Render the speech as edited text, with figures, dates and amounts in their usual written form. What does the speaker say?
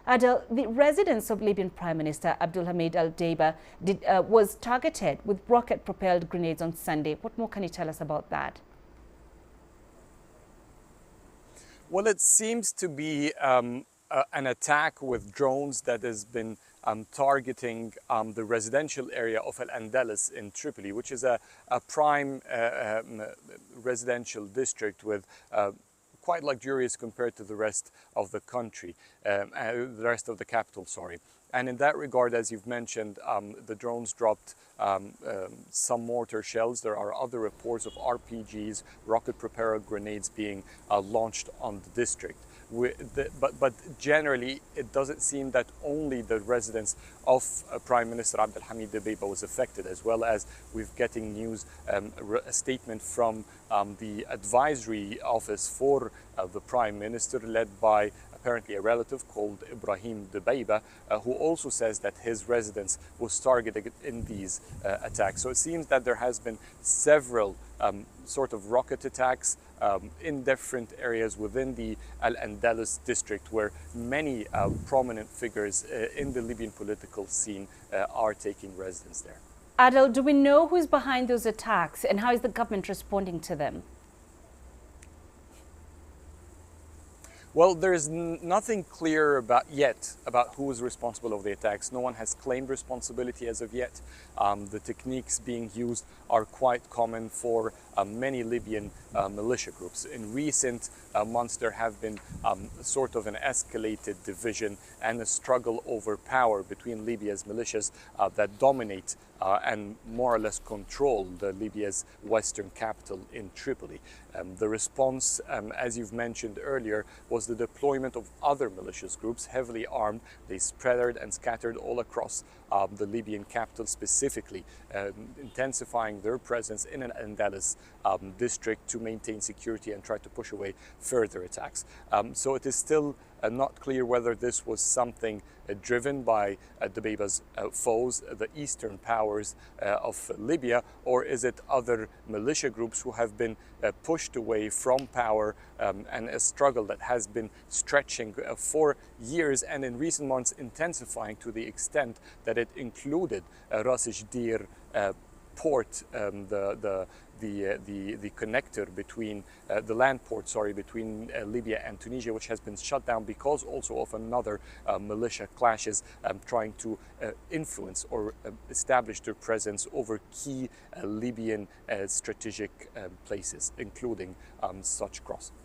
Adel, the residence of Libyan Prime Minister Abdulhamid al-Dbeibah was targeted with rocket-propelled grenades on Sunday. What more can you tell us about that? Well, it seems to be an attack with drones that has been targeting the residential area of al-Andalus in Tripoli, which is a prime residential district with quite luxurious compared to the rest of the country, the rest of the capital, sorry. And in that regard, as you've mentioned, the drones dropped some mortar shells. There are other reports of RPGs, rocket-propelled grenades being launched on the district. But generally, it doesn't seem that only the residence of Prime Minister Abdulhamid Dbeibah was affected, as well as we're getting news, a statement from the advisory office for the Prime Minister, led by apparently a relative called al-Dbeibah, who also says that his residence was targeted in these attacks. So it seems that there has been several sort of rocket attacks in different areas within the Al-Andalus district, where many prominent figures in the Libyan political scene are taking residence there. Adel, do we know who's behind those attacks and how is the government responding to them? Well, there's nothing clear yet about who is responsible of the attacks. No one has claimed responsibility as of yet. The techniques being used are quite common for many Libyan militia groups. In recent months, there have been sort of an escalated division and a struggle over power between Libya's militias that dominate and more or less control Libya's western capital in Tripoli. The response, as you've mentioned earlier, was the deployment of other militias groups, heavily armed. They spread and scattered all across the Libyan capital, specifically intensifying their presence in an Andalus district to maintain security and try to push away further attacks. So it is still not clear whether this was something driven by Dbeibah's foes, the eastern powers of Libya, or is it other militia groups who have been pushed away from power and a struggle that has been stretching for years and in recent months intensifying to the extent that it included Ras Jdir port, the connector between the land port, between Libya and Tunisia, which has been shut down because also of another militia clashes trying to influence or establish their presence over key Libyan strategic places, including such crossing.